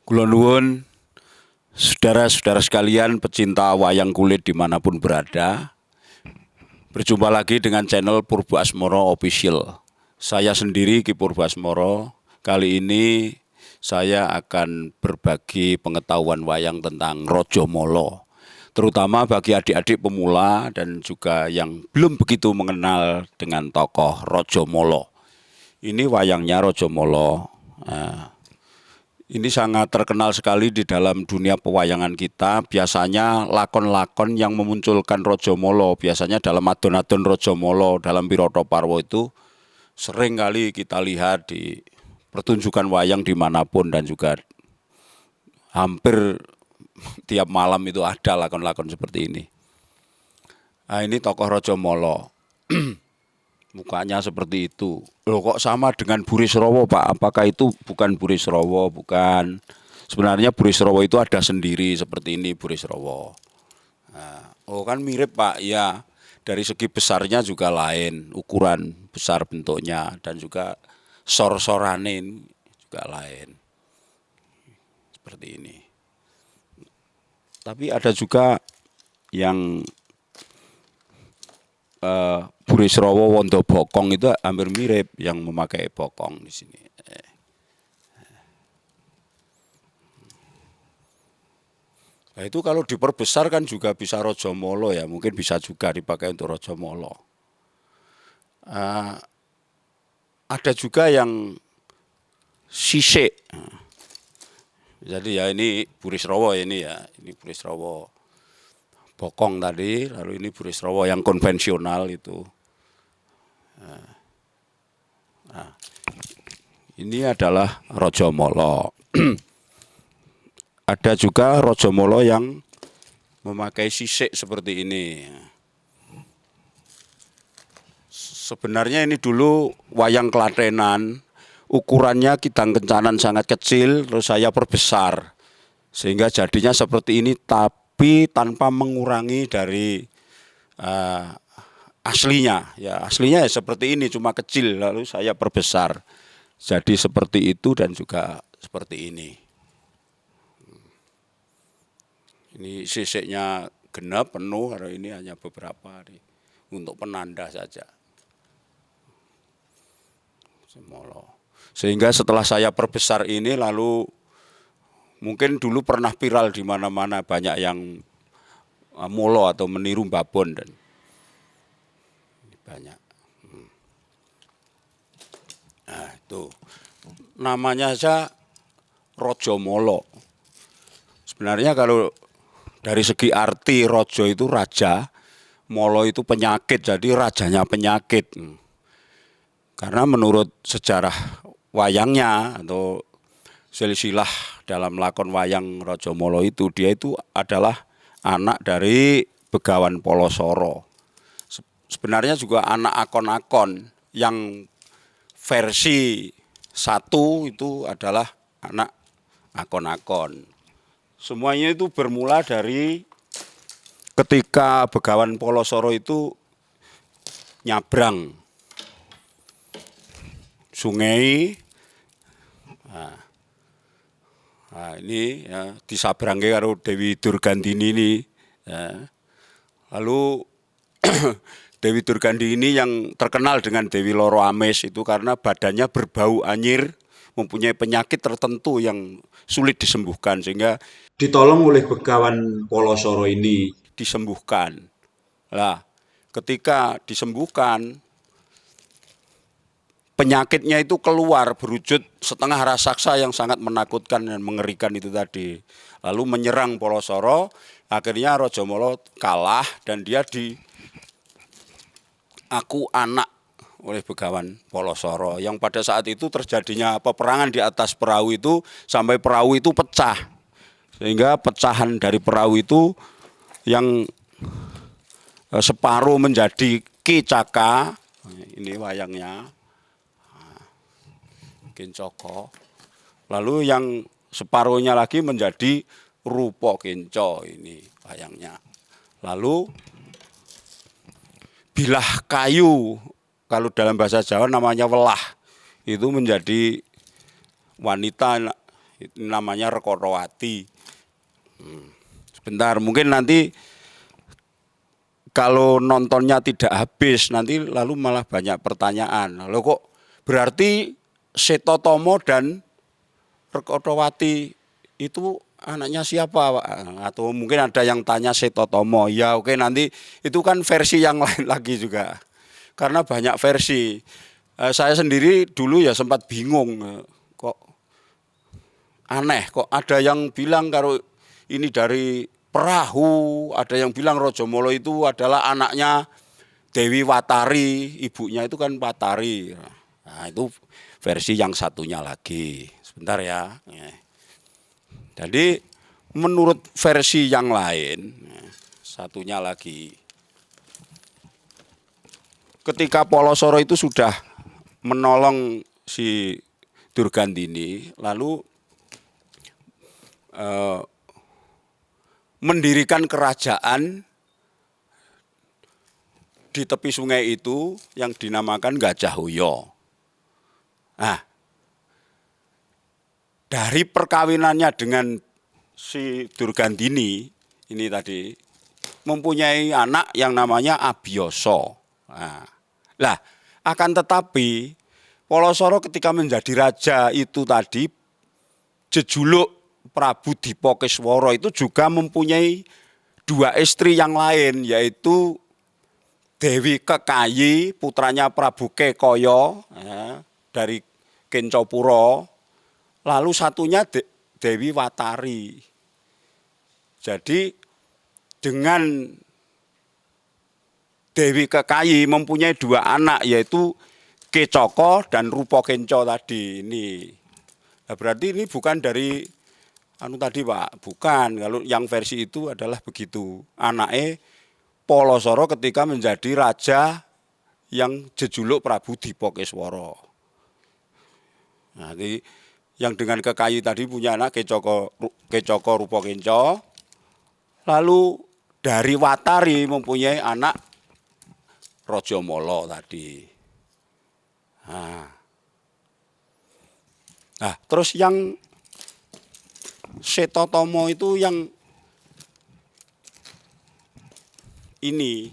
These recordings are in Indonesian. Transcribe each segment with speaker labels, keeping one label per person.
Speaker 1: Kula nuwun saudara-saudara sekalian pecinta wayang kulit dimanapun berada. Berjumpa lagi dengan channel Purbo Asmoro Official. Saya sendiri Ki Purbo Asmoro. Kali ini saya akan berbagi pengetahuan wayang tentang Rajamala. Terutama bagi adik-adik pemula dan juga yang belum begitu mengenal dengan tokoh Rajamala. Ini wayangnya Rajamala. Ini sangat terkenal sekali di dalam dunia pewayangan kita. Biasanya lakon-lakon yang memunculkan Rajamala, biasanya dalam adon-adon Rajamala, dalam Wirata Parwa itu sering kali kita lihat di pertunjukan wayang dimanapun dan juga hampir tiap malam itu ada lakon-lakon seperti ini. Nah, ini tokoh Rajamala. Mukanya seperti itu. Loh, kok sama dengan Burisrawa, Pak? Apakah itu bukan Burisrawa? Bukan. Sebenarnya Burisrawa itu ada sendiri seperti ini Burisrawa. Nah, oh kan mirip, Pak. Ya, dari segi besarnya juga lain, ukuran besar bentuknya dan juga sor-sorane juga lain. Seperti ini. Tapi ada juga yang Burisrawa Wanda Bokong itu hampir mirip yang memakai bokong di sini. Nah, itu kalau diperbesar kan juga bisa Rajamala ya, mungkin bisa juga dipakai untuk Rajamala. Ada juga yang sisik. Jadi ya ini Burisrawa ini ya, ini Burisrawa Bokong tadi, lalu ini Burisrawa yang konvensional itu. Nah, ini adalah Rajamala. Ada juga Rajamala yang memakai sisik seperti ini. Sebenarnya ini dulu wayang Klatenan, ukurannya Kidang Kencanan sangat kecil, terus saya perbesar. Sehingga jadinya seperti ini, tapi tanpa mengurangi dari aslinya. Ya, aslinya ya seperti ini, cuma kecil, lalu saya perbesar. Jadi seperti itu dan juga seperti ini. Ini sisiknya genap, penuh, kalau ini hanya beberapa untuk penanda saja. Sehingga setelah saya perbesar ini, lalu mungkin dulu pernah viral di mana-mana, banyak yang molo atau meniru babon dan banyak. Nah, itu namanya saja Rajamala. Sebenarnya kalau dari segi arti Raja itu raja, Mala itu penyakit, jadi rajanya penyakit. Karena menurut sejarah wayangnya atau silsilah dalam lakon wayang Rajamala itu, dia itu adalah anak dari Begawan Palasara. Sebenarnya juga anak akon-akon, yang versi 1 itu adalah anak akon-akon. Semuanya itu bermula dari ketika Begawan Palasara itu nyabrang sungai. Nah, ini ya, disabrangke karo Dewi Durgandini ini. Ya. Lalu Dewi Durgandini ini yang terkenal dengan Dewi Loro Amis itu karena badannya berbau anyir, mempunyai penyakit tertentu yang sulit disembuhkan, sehingga ditolong oleh Begawan Palasara ini disembuhkan. Lah, ketika disembuhkan, penyakitnya itu keluar berwujud setengah raksasa yang sangat menakutkan dan mengerikan itu tadi. Lalu menyerang Palasara, akhirnya Rajamala kalah dan dia diaku anak oleh Begawan Palasara. Yang pada saat itu terjadinya peperangan di atas perahu itu sampai perahu itu pecah. Sehingga pecahan dari perahu itu yang separuh menjadi Kicaka, ini wayangnya, Kincaka. Lalu yang separuhnya lagi menjadi Rupa Kinca, ini wayangnya. Lalu bilah kayu, kalau dalam bahasa Jawa namanya welah, itu menjadi wanita namanya Rekotowati. Sebentar, mungkin nanti kalau nontonnya tidak habis nanti lalu malah banyak pertanyaan. Loh kok berarti Setotomo dan Rekotowati itu anaknya siapa, Pak? Atau mungkin ada yang tanya Setotomo. Ya oke, nanti itu kan versi yang lain lagi juga. Karena banyak versi. Saya sendiri dulu ya sempat bingung. Kok aneh, kok ada yang bilang kalau ini dari perahu, ada yang bilang Rajamala itu adalah anaknya Dewi Watari, ibunya itu kan Watari. Nah, itu versi yang satunya lagi. Sebentar ya. Jadi menurut versi yang lain, satunya lagi, ketika Polosoro itu sudah menolong si Durgandini, lalu mendirikan kerajaan di tepi sungai itu yang dinamakan Gajahhoya. Nah, dari perkawinannya dengan si Durgandini ini tadi mempunyai anak yang namanya Abiyasa. Nah, akan tetapi Polosoro ketika menjadi raja itu tadi jejuluk Prabu Dipakeswara itu juga mempunyai dua istri yang lain, yaitu Dewi Kekayi, putranya Prabu Kekaya dari Kencapura, lalu satunya Dewi Watari. Jadi dengan Dewi Kekayi mempunyai dua anak, yaitu Kecaka dan Rupakenca tadi ini. Nah, berarti ini bukan dari tadi Pak, bukan. Kalau yang versi itu adalah begitu. Anaknya Polosoro ketika menjadi raja yang jejuluk Prabu Dipakeswara. Nah, yang dengan Kekayi tadi punya anak Kecaka Rupakenca. Lalu dari Watari mempunyai anak Rajamala tadi. Nah, terus yang Setotomo itu yang ini.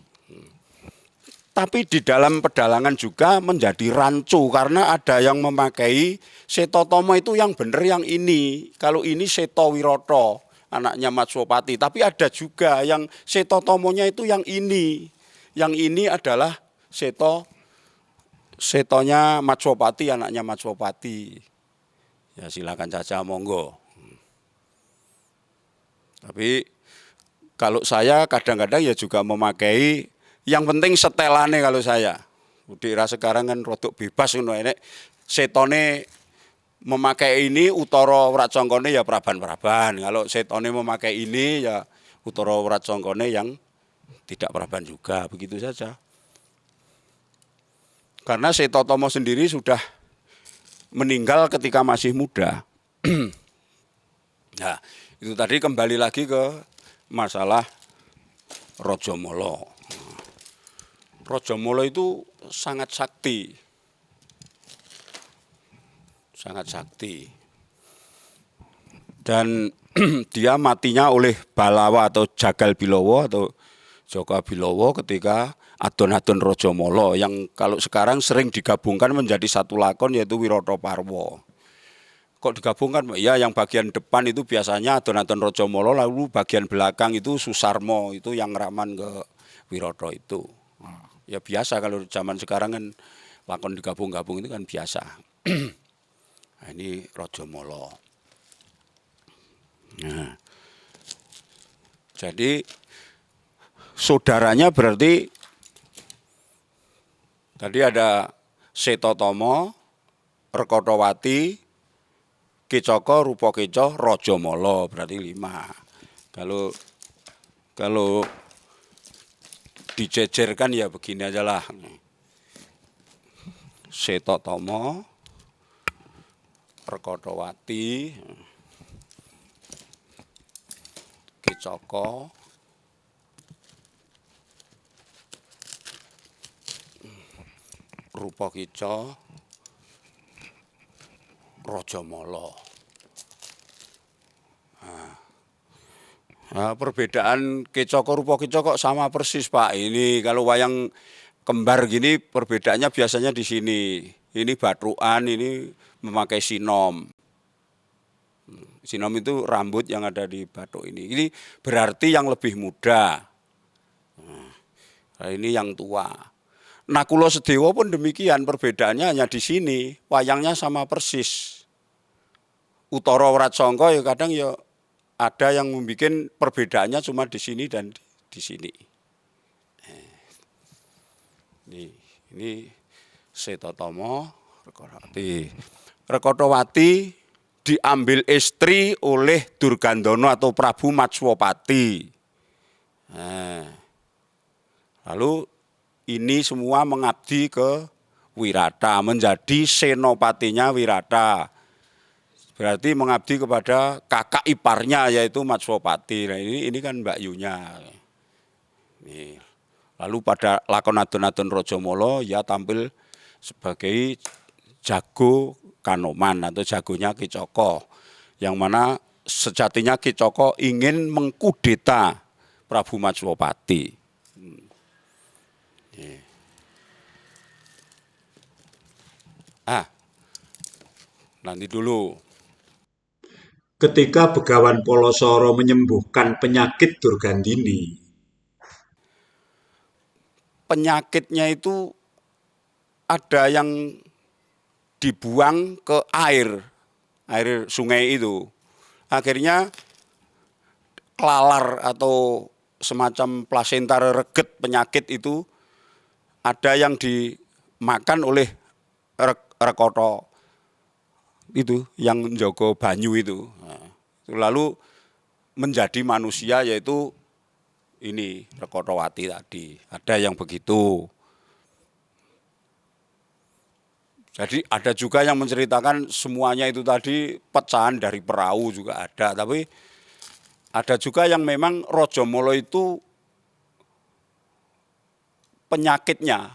Speaker 1: Tapi di dalam pedalangan juga menjadi rancu karena ada yang memakai Setotomo itu yang benar yang ini. Kalau ini Setowirata, anaknya Matswapati. Tapi ada juga yang Setotomonya itu yang ini. Yang ini adalah Setonya Matswapati, anaknya Matswapati. Ya silakan saja, monggo. Tapi kalau saya kadang-kadang ya juga memakai, yang penting setelane kalau saya. Daerah sekarang kan rodok bebas ini. Setone memakai ini, utara wracangkane ya praban-praban. Kalau setone memakai ini ya utara wracangkane yang tidak praban juga, begitu saja. Karena Setotomo sendiri sudah meninggal ketika masih muda. Nah, itu tadi kembali lagi ke masalah Rajamala. Rajamala itu sangat sakti. Sangat sakti. Dan dia matinya oleh Balawa atau Jagal Bilowo atau Jaka Bilowo ketika adon-adon Rajamala yang kalau sekarang sering digabungkan menjadi satu lakon yaitu Wirataparwa. Kok digabungkan? Ya yang bagian depan itu biasanya adon-adon Rajamala, lalu bagian belakang itu Susarmo, itu yang raman ke Wirata itu. Ya biasa kalau zaman sekarang kan lakon digabung-gabung itu kan biasa. Nah, ini Rajamala. Nah, jadi saudaranya berarti tadi ada Setotomo, Rekotowati, Kecaka, Rupakenca, Rajamala, berarti 5. Kalau dijejerkan ya begini aja lah. Setotomo, Rekotowati, Kecaka, Rupakenca, Rajamala. Nah, perbedaan kecoko rupa kecoko sama persis Pak. Ini kalau wayang kembar gini perbedaannya biasanya di sini. Ini batrukan, ini memakai sinom. Sinom itu rambut yang ada di bathuk ini. Ini berarti yang lebih muda. Nah, ini yang tua. Nah, Kulo Sedewo pun demikian, perbedaannya hanya di sini. Wayangnya sama persis. Utara Wratsangka ya kadang ya ada yang membuat perbedaannya cuma di sini dan di sini. Ini Setatomo Rekotowati. Rekotowati diambil istri oleh Durgandana atau Prabu Matswapati. Nah, lalu ini semua mengabdi ke Wirata, menjadi senopatinya Wirata. Berarti mengabdi kepada kakak iparnya yaitu Matswapati. Nah, ini kan Mbak Yunya. Nih. Lalu pada lakon Adon-Adon Rajamala ya tampil sebagai jago Kanoman atau jagonya Kicoko. Yang mana sejatinya Kicoko ingin mengkudeta Prabu Matswapati. Nanti dulu.
Speaker 2: Ketika Begawan Polosoro menyembuhkan penyakit Durgandini,
Speaker 1: Penyakitnya itu ada yang dibuang ke air sungai itu. Akhirnya kelalar atau semacam plasenta reget penyakit itu ada yang dimakan oleh rekoto itu yang menjaga banyu itu. Nah, lalu menjadi manusia yaitu ini Rekotowati tadi. Ada yang begitu. Jadi ada juga yang menceritakan semuanya itu tadi pecahan dari perahu juga ada. Tapi ada juga yang memang Rajamala itu penyakitnya,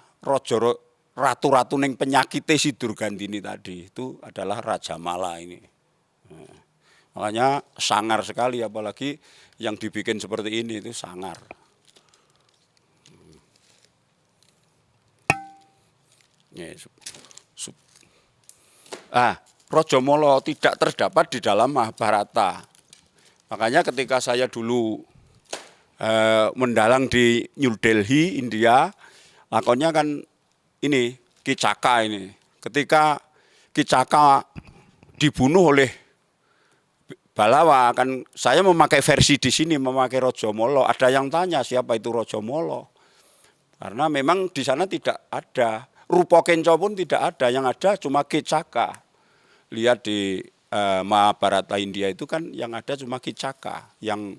Speaker 1: ratu-ratu ning penyakite si Durgandini tadi itu adalah Raja Mala ini. Nah, makanya sangar sekali apalagi yang dibikin seperti ini itu sangar. Rajamala tidak terdapat di dalam Mahabharata. Makanya ketika saya dulu mendalang di New Delhi, India, lakonnya kan ini Kicaka ini. Ketika Kicaka dibunuh oleh Balawa, kan saya memakai versi di sini memakai Rajamala. Ada yang tanya siapa itu Rajamala? Karena memang di sana tidak ada. Rupa Kenca pun tidak ada, yang ada cuma Kicaka. Lihat di Mahabharata India itu kan yang ada cuma Kicaka yang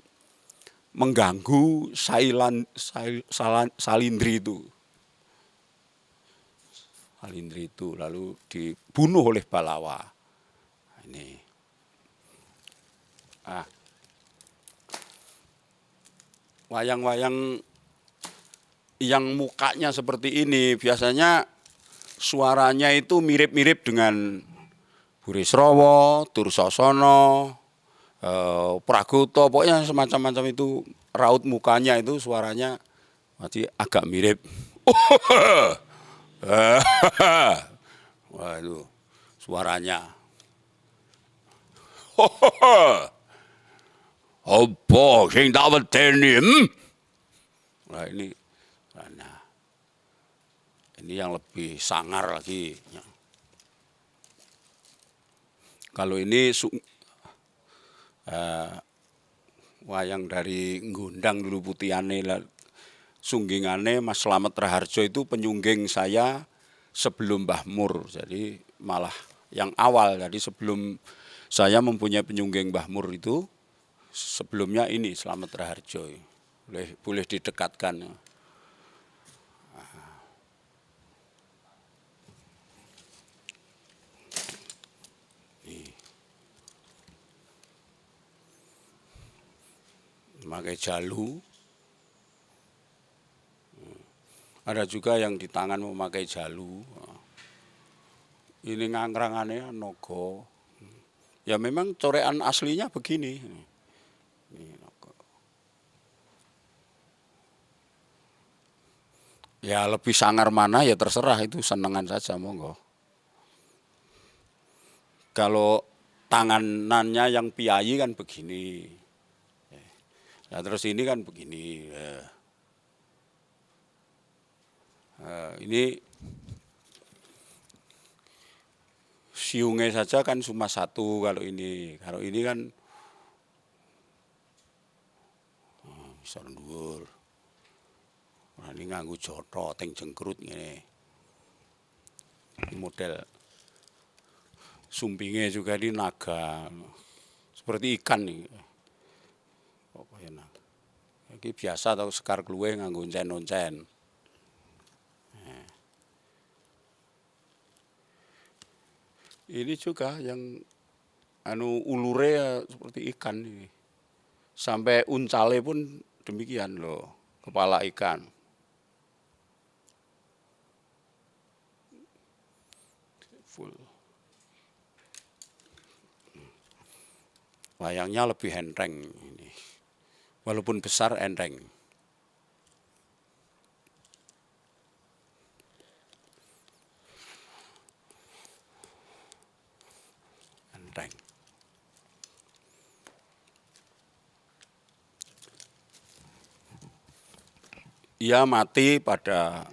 Speaker 1: mengganggu Salindri itu. Salindri itu lalu dibunuh oleh Balawa. Ini. Wayang-wayang yang mukanya seperti ini biasanya suaranya itu mirip-mirip dengan Burisrawa, Dursasana, Pragoto, pokoknya semacam-macam itu raut mukanya itu suaranya masih agak mirip. Wah itu suaranya. Apa sing tak wedeni? Nah ini yang lebih sangar lagi. Kalau ini wayang dari Ngundang dulu putiane, sunggingane Mas Slamet Raharjo itu penyungging saya sebelum Mbah Mur. Jadi malah yang awal, jadi sebelum saya mempunyai penyungging Mbah Mur itu, sebelumnya ini Slamet Raharjo. Boleh didekatkan. Memakai jalu. Ada juga yang di tangan memakai jalu. Ini ngangrangannya nogo. Ya memang corekan aslinya begini. Ini nogo. Ya lebih sangar mana ya terserah, itu senengan saja, monggo. Kalau tanganannya yang piyayi kan begini. Nah terus ini kan begini. Ini siungnya saja kan cuma satu kalau ini. Kalau ini kan bisa dhuwur. Nah ini nganggo jotho teng jengkrut ngene. Ini model sumpingnya juga di naga. Seperti ikan nih. Pokoknya naga. Ini biasa atau sekar kluwe nganggo oncen-oncen. Ini juga yang ulure ya seperti ikan ini. Sampai uncale pun demikian loh, kepala ikan. Full. Wayangnya lebih enteng ini. Walaupun besar enteng. Enteng. Ia mati pada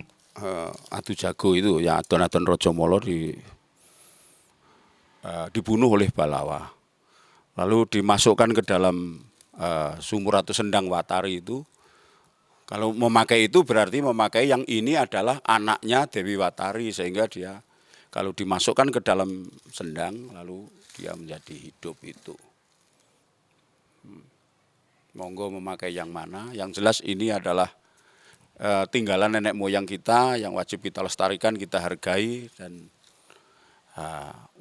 Speaker 1: adu jago itu, ya adon-adon Rajamala dibunuh oleh Balawa. Lalu dimasukkan ke dalam sumur atau sendang Watari itu. Kalau memakai itu berarti memakai yang ini adalah anaknya Dewi Watari, sehingga dia kalau dimasukkan ke dalam sendang lalu dia menjadi hidup itu. Monggo memakai yang mana, yang jelas ini adalah tinggalan nenek moyang kita yang wajib kita lestarikan, kita hargai. Dan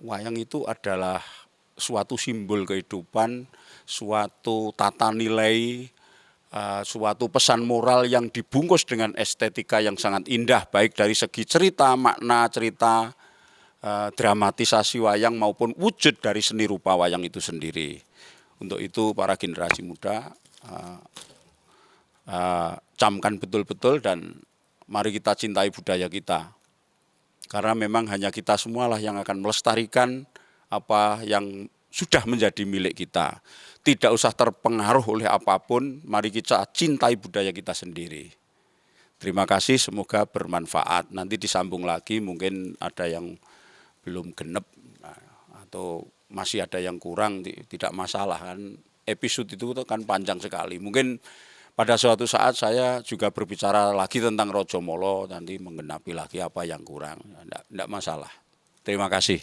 Speaker 1: wayang itu adalah suatu simbol kehidupan, suatu tata nilai, suatu pesan moral yang dibungkus dengan estetika yang sangat indah, baik dari segi cerita, makna cerita, dramatisasi wayang maupun wujud dari seni rupa wayang itu sendiri. Untuk itu para generasi muda camkan betul-betul dan mari kita cintai budaya kita. Karena memang hanya kita semualah yang akan melestarikan apa yang sudah menjadi milik kita. Tidak usah terpengaruh oleh apapun, mari kita cintai budaya kita sendiri. Terima kasih, semoga bermanfaat. Nanti disambung lagi, mungkin ada yang belum genep atau masih ada yang kurang, tidak masalah kan. Episode itu kan panjang sekali. Mungkin pada suatu saat saya juga berbicara lagi tentang Rajamala, nanti menggenapi lagi apa yang kurang. Tidak masalah. Terima kasih.